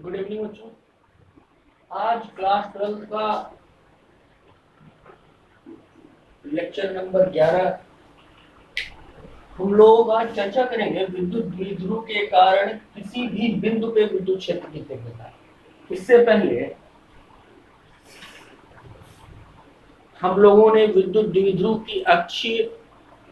Good evening बच्चों। आज class 12 का लेक्चर नंबर 11 हम लोग आज चर्चा करेंगे विद्युत द्विध्रुव के कारण किसी भी बिंदु पे विद्युत क्षेत्र की तीव्रता। इससे पहले हम लोगों ने विद्युत द्विध्रुव की अक्षीय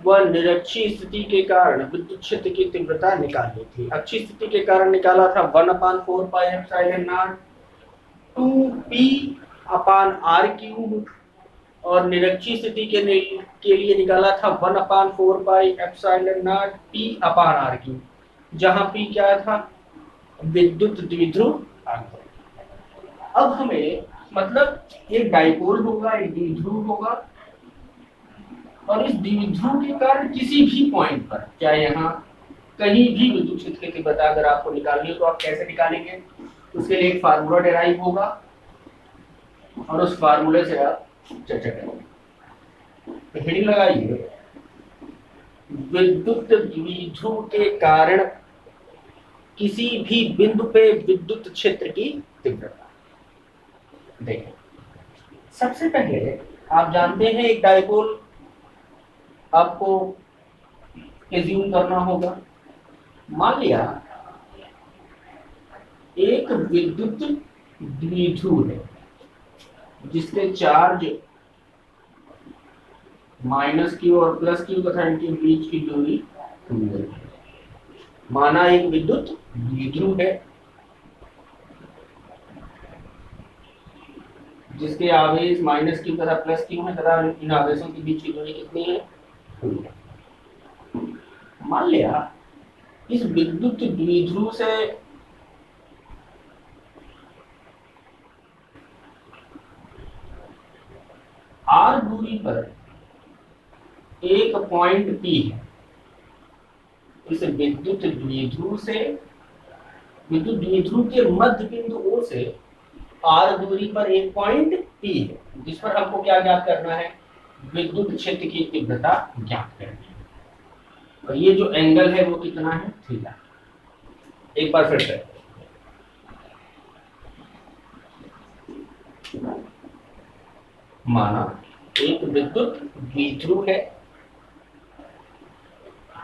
व निरक्षीय स्थिति के कारण विद्युत क्षेत्र की तीव्रता निकाली थी। अक्षीय स्थिति के कारण निकाला था 1/4 पाई एप्सिलॉन नॉट 2p अपान r क्यूब, और निरक्षीय स्थिति के लिए निकाला था 1/4 पाई एप्सिलॉन नॉट p अपान r क्यूब, जहां p क्या था, विद्युत द्विध्रुव आघूर्ण। अब हमें मतलब एक डाइपोल होगा, एक द्विध्रुव होगा, और इस द्विध्रुव के कारण किसी भी पॉइंट पर, चाहे यहाँ कहीं भी विद्युत क्षेत्र की तीव्रता अगर आपको निकालनी हो तो आप कैसे निकालेंगे, उसके लिए एक फार्मूला डेराइव होगा और उस फार्मूले से आप चर्चा करेंगे। हेडिंग लगाइए, विद्युत द्विध्रुव के कारण किसी भी बिंदु पे विद्युत क्षेत्र की तीव्रता। देखें, सबसे पहले आप जानते हैं एक डाइपोल आपको एज्यूम करना होगा। मान लिया एक विद्युत द्विध्रुव है जिसके चार्ज -q और +q तथा इनके बीच की दूरी है। माना एक विद्युत द्विध्रुव है जिसके आवेश -q तथा +q है तथा इन आवेशों के बीच की दूरी कितनी है। मान लिया इस विद्युत द्विध्रुव से r दूरी पर एक पॉइंट P है। इस विद्युत द्विध्रुव के मध्य बिंदु O से r दूरी पर एक पॉइंट P है, जिस पर हमको क्या ज्ञात करना है, विद्युत क्षेत्र की तीव्रता ज्ञात करनी है। और ये जो एंगल है वो कितना है, थीटा। एक बार फिर से, माना एक विद्युत द्विध्रुव है,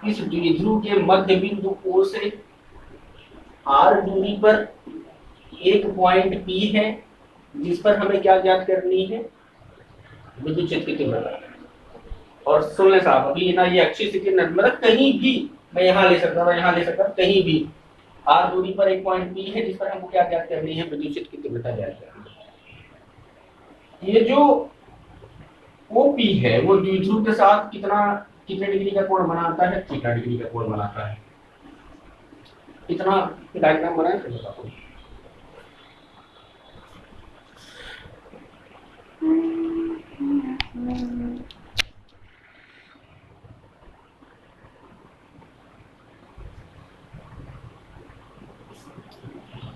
इस द्विध्रुव के मध्य बिंदु O से r दूरी पर एक पॉइंट P है, जिस पर हमें क्या ज्ञात करनी है, विद्युत क्षेत्र की तीव्रता। और सुन ले साहब, अभी ना ये अक्षीय स्थिति मतलब कहीं भी मैं यहाँ ले सकता हूँ, यहाँ ले सकता हूँ, कहीं भी r दूरी पर एक पॉइंट P है जिस पर हमको क्या ज्ञात करनी है, विद्युत क्षेत्र की तीव्रता ज्ञात करनी है। ये जो OP है वो द्विध्रुव के साथ कितने डिग्री का कोण बनाता है, थीटा डिग्री का कोण बनाता है। इतना डायग्राम बनाए तो बताओ।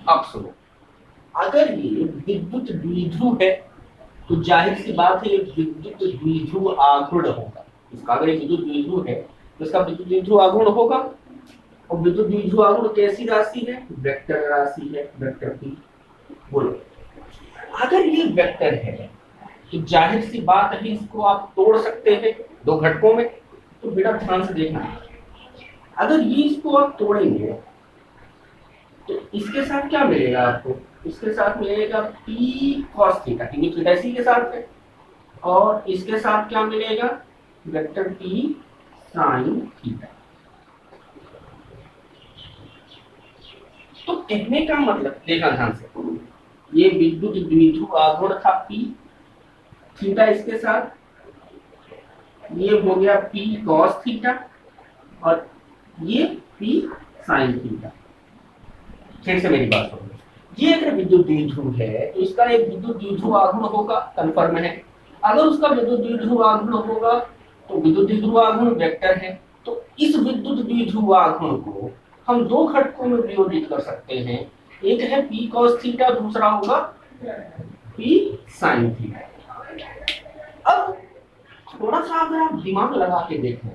अब सुनो, अगर ये विद्युत द्विध्रुव है तो जाहिर सी बात है ये विद्युत द्विध्रुव आघूर्ण होगा। इसका अगर एक विद्युत द्विध्रुव है तो इसका विद्युत द्विध्रुव आघूर्ण होगा। और विद्युत द्विध्रुव आघूर्ण कैसी राशि है, वेक्टर राशि है, वेक्टर की। बोलो, अगर ये वेक्टर है तो जाहिर सी बात है इसको आप तोड़ सकते हैं दो घटकों में। तो बेटा ध्यान से देखना, अगर ये इसको आप तोड़ेंगे तो इसके साथ क्या मिलेगा आपको, इसके साथ मिलेगा p cos थीटा, क्योंकि थीटा इसी के साथ है, और इसके साथ क्या मिलेगा, वेक्टर p sin थीटा। तो कहने का मतलब, देखना ध्यान से, ये विद्युत द्विध्रुव आघूर्ण था p, थीटा इसके साथ, ये हो गया p cos थीटा और ये p sin थीटा। ठीक से मेरी बात सुनो, ये अगर विद्युत द्विध्रुव है तो इसका एक विद्युत द्विध्रुव आघूर्ण होगा, कंफर्म है। अगर उसका विद्युत द्विध्रुव आघूर्ण होगा तो विद्युत द्विध्रुव आघूर्ण वेक्टर है। तो इस विद्युत द्विध्रुव आघूर्ण को हम दो घटकों में वियोजित कर सकते हैं, एक है p cos थीटा, दूसरा होगा p sin थीटा। अब थोड़ा सा अगर आप दिमाग लगा के देखें,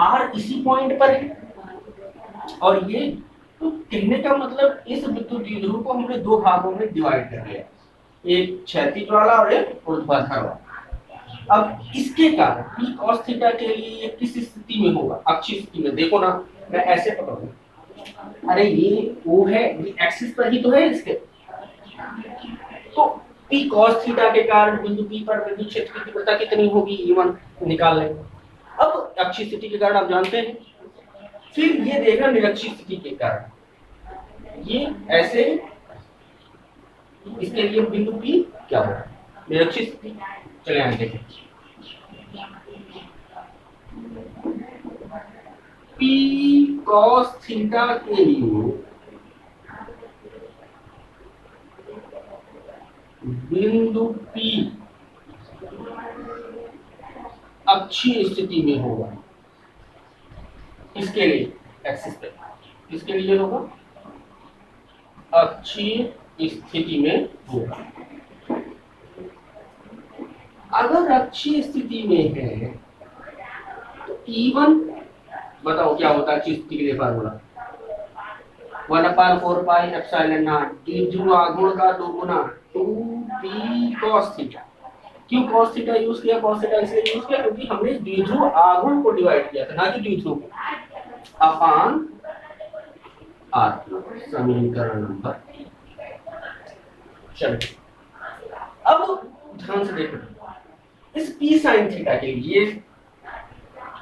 r इसी पॉइंट पर है और ये तो कहने का मतलब इस विद्युत द्विध्रुव को हमने दो भागों में डिवाइड कर लिया, एक क्षैतिज वाला और एक ऊर्ध्वाधर वाला। अब इसके कारण p cos थीटा के लिए ये किस स्थिति में होगा? अक्षीय स्थिति में। देखो ना, मैं ऐसे पकड़ूंगा, अरे ये O है, ये एक्सिस पर ही तो है इसके, तो p cos थीटा के कारण बिंदु P पर विद्युत क्षेत्र की तीव्रता कितनी होगी? E1 निकाल लेंगे। अब अक्षीय स्थिति के कारण आप जानते हैं, फिर ये देखना निरक्षीय स्थिति के कारण, ये ऐसे, इसके लिए बिंदु P क्या होगा? निरक्षीय स्थिति। चलिए आगे देखें, P cos थीटा के लिए बिंदु P अक्षीय स्थिति में होगा, इसके लिए एक्सिस पे, इसके लिए होगा अक्षीय स्थिति में होगा। अगर अक्षीय स्थिति में है तो E1 बताओ क्या होता है अक्षीय स्थिति के लिए? फार्मूला 1/4 एप्सिलॉन नॉट द्विध्रुव आघूर्ण का दोगुना 2p cos थीटा। क्यों cos थीटा यूज किया? cos थीटा इसलिए यूज किया क्योंकि हमने द्विध्रुव आघूर्ण को डिवाइड किया था, ना कि द्विध्रुव को, अपान r। समीकरण नंबर। चलिए अब ध्यान से देखो, इस p sin थीटा के लिए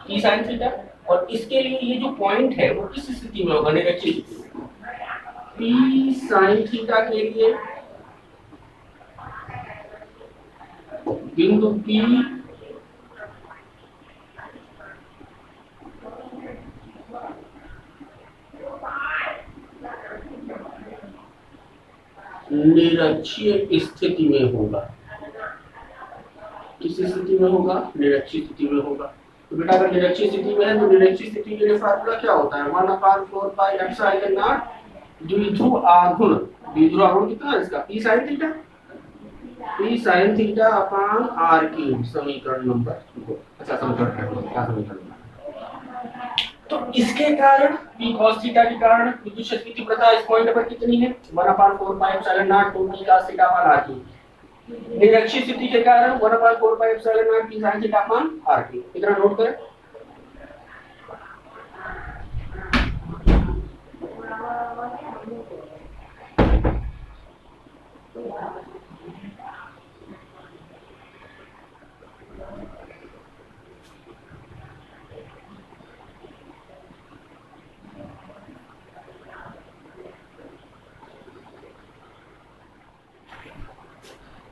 p sin थीटा, और इसके लिए ये जो पॉइंट है वो किस स्थिति में होगा? निरक्षीय स्थिति में। p sin थीटा के लिए बिंदु P निरक्षीय स्थिति में होगा। किस स्थिति में होगा? निरक्षीय स्थिति में होगा। तो बेटा अगर निरक्षीय स्थिति में है तो निरक्षीय स्थिति के लिए फार्मूला क्या होता है? 1/4 एप्सिलॉन नॉट द्विध्रुव आघूर्ण। द्विध्रुव आघूर्ण कितना है इसका? p sin theta, p sin theta upon r cube. समीकरण नंबर 2। अच्छा समीकरण क्या समीकरण? तो इसके कारण p cos थीटा के कारण विद्युत क्षेत्र की तीव्रता इस पॉइंट पर कितनी है? 1/4 epsilon naught 2p cos theta upon r cube. निरक्षीय स्थिति के कारण 1/4 epsilon naught p sin theta upon r cube. इतना नोट करें।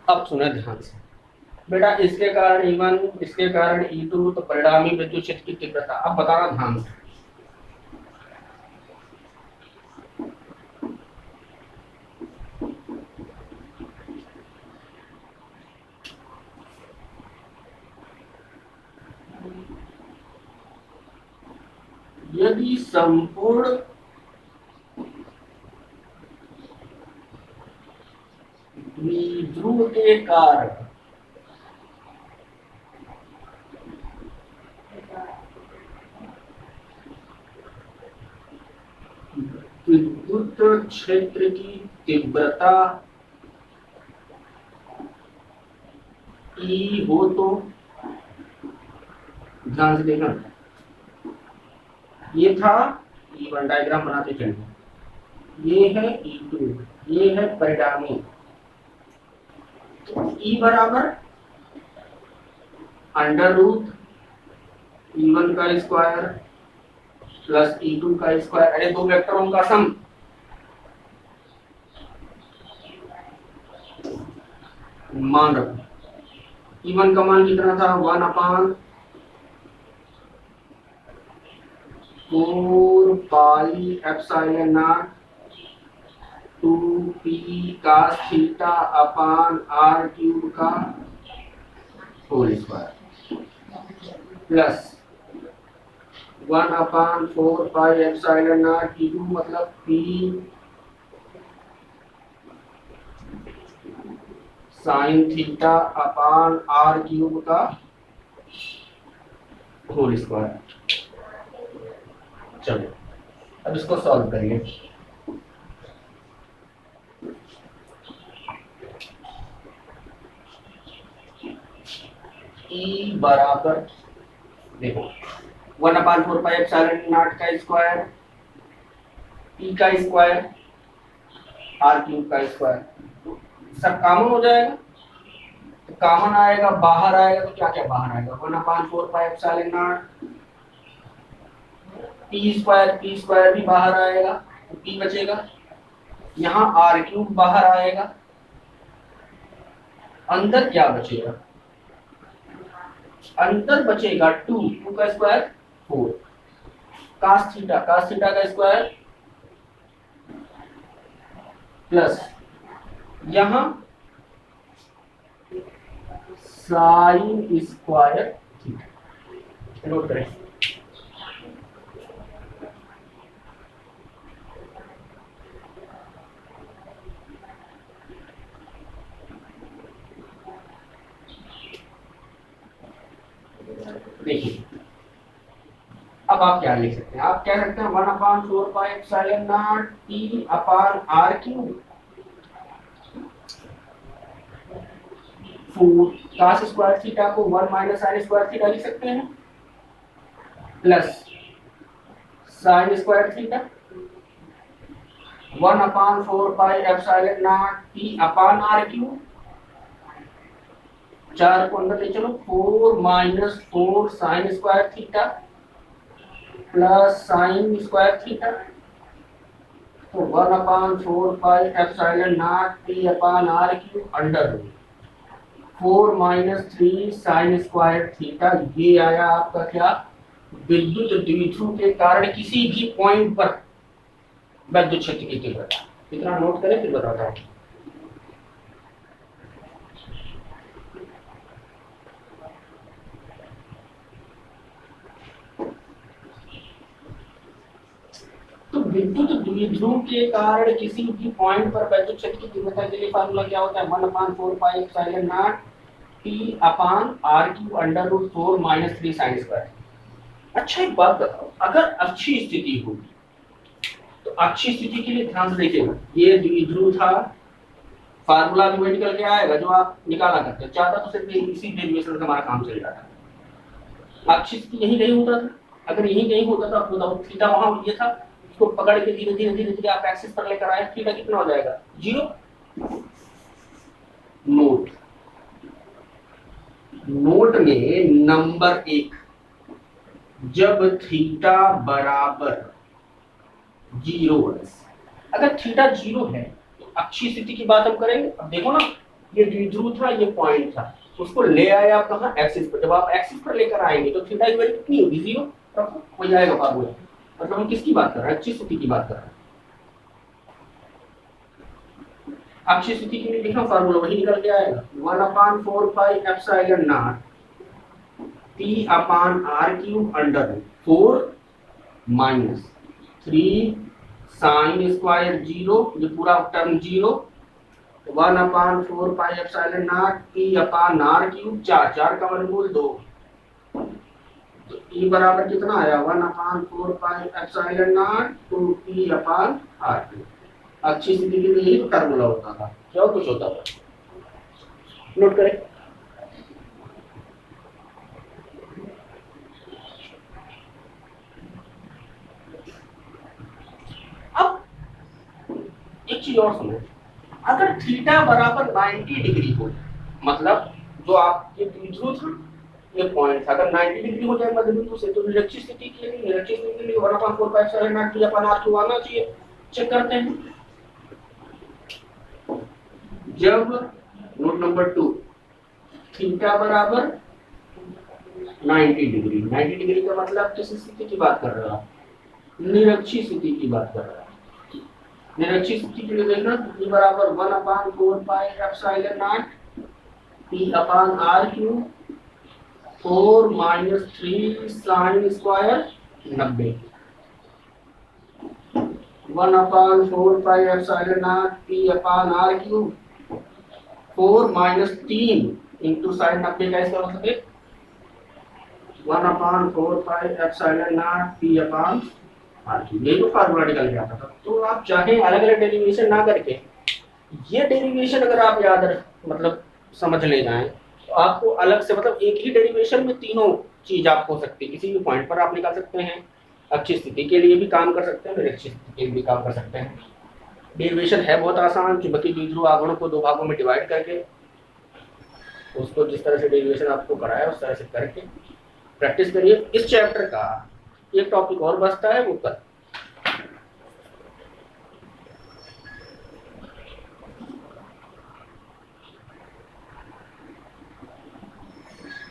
अब सुने ध्यान से बेटा, इसके कारण E1, इसके कारण E2, तो परिणामी विद्युत क्षेत्र की तीव्रता। अब बताना ध्यान से, यदि संपूर्ण द्विध्रुव के कारण विद्युत क्षेत्र की तीव्रता E हो तो, ध्यान से देखना, ये था E1, डायग्राम बनाते चलिए, ये है E2, ये है परिणामी। E बराबर अंडर रूट E1 का स्क्वायर प्लस E2 का स्क्वायर, अरे दो वेक्टरों का सम। मान रखो E1 का मान कितना था? 1/4 epsilon naught 2p cos theta upon r cube का whole square plus 1/4 epsilon naught E2 मतलब p sin theta upon r cube का होल स्क्वायर। चलो अब इसको सॉल्व करिए। ई बराबर देखो 1/4πε0 का स्क्वायर, ई का स्क्वायर, r³ का स्क्वायर, सब कॉमन हो जाएगा। तो कॉमन आएगा, बाहर आएगा तो क्या क्या बाहर आएगा, 1/4πε0 p स्क्वायर भी बाहर आएगा तो p बचेगा। यहाँ r³ बाहर आएगा, अंदर क्या बचेगा, अंदर बचेगा 2 का स्क्वायर 4, cos थीटा का स्क्वायर प्लस यहाँ साइन स्क्वायर थीटा। नोट करें, देखिए अब आप क्या लिख सकते हैं, आप क्या सकते हैं 1/4πε0 p/r³, 4 cos स्क्वायर थीटा को 1 माइनस साइन स्क्वायर थीटा लिख सकते हैं, plus sine square theta 1/4πε0 p/r³, 4 को अंदर ले चलो, 4 minus 4 sine square theta plus sine square theta, तो 1/4πε0 p/r³ under root 4 minus 3 sine square theta. ये आया आपका क्या, विद्युत द्विध्रुव के कारण किसी भी पॉइंट पर विद्युत क्षेत्र की तीव्रता। इतना नोट करें फिर बताता हूं। तो विद्युत द्विध्रुव के कारण किसी भी पॉइंट पर विद्युत क्षेत्र की तीव्रता के लिए फार्मूला क्या होता है, 1/4πε0 p/r³ under root 4 minus 3 sine square. अच्छा एक बात बताओ, अगर अक्षीय स्थिति होगी तो अक्षीय स्थिति के लिए ध्यान से देखिएगा, ये द्विध्रुव था, फार्मूला भी वही निकल के आएगा जो आप निकाला करते हैं, चाहता तो सिर्फ इसी डेरिवेशन से हमारा काम चल जाता। अक्षीय स्थिति यही नहीं होता था, अगर यही नहीं होता था तो थीटा वहां ये था, इसको पकड़ के धीरे धीरे धीरे धीरे आप एक्सिस पर लेकर आए, थीटा कितना हो जाएगा 0। नोट में नंबर 1, जब थीटा बराबर 0, अगर थीटा 0 है तो अक्षीय स्थिति की बात हम करेंगे। अब देखो ना, ये द्विध्रुव था, ये पॉइंट था, उसको ले आए आप कहां, एक्सिस पर। जब आप एक्सिस पर लेकर आएंगे तो थीटा की वैल्यू कितनी होगी 0, तब हो जाएगा फार्मूला। मतलब हम किसकी बात कर रहे हैं, अक्षीय स्थिति की बात कर रहे हैं। अक्षीय स्थिति के लिए लिखा फार्मूला वही निकल के आएगा, 1/4πε0 p/r³ under root 4 minus 3 sine square 0, ये पूरा टर्म 0, 1/4πε0 p/r³, 4 का वर्गमूल 2, तो ई बराबर कितना आया 1/4πε0 p/r³। अक्षीय स्थिति के लिए यही फार्मूला होता था, क्या कुछ होता था, नोट करें। अब एक चीज और सुनो, अगर थीटा बराबर 90 डिग्री हो, मतलब जो आपके द्विध्रुव था ये पॉइंट था, अगर 90 डिग्री हो जाए मध्य बिंदु से, तो निरक्षीय स्थिति के लिए 1/4πε0 p/r³ आना चाहिए। चेक करते हैं, जब नोट नंबर 2 थीटा बराबर 90 डिग्री, 90 डिग्री का मतलब किस स्थिति की बात कर रहे हो, निरक्षीय स्थिति की बात कर रहे हो। निरक्षीय स्थिति के लिए देखना, ई बराबर 1/4πε0 p/r³, 4 minus 3 sine square 90, 1/4πε0 p/r³, 4 minus 3 into sine 90 का स्क्वायर हो सके 1/4πε0 p/r³। ये तो फार्मूला निकल गया था। तो आप चाहे अलग अलग डेरिवेशन ना करके ये डेरिवेशन अगर आप याद मतलब समझ ले जाएं, तो आपको अलग से मतलब एक ही डेरिवेशन में तीनों चीज आपको हो सकती है, किसी भी पॉइंट पर आप निकाल सकते हैं, अच्छी स्थिति के लिए भी काम कर सकते हैं, निरक्षी स्थिति के लिए भी काम कर सकते हैं। डेरिवेशन है बहुत आसान, चुंबकीय द्विध्रुव आघूर्ण को दो भागों में डिवाइड करके उसको जिस तरह से डेरिवेशन आपको कराया उस तरह से करके प्रैक्टिस करिए। इस चैप्टर का एक टॉपिक और बचता है, वो कल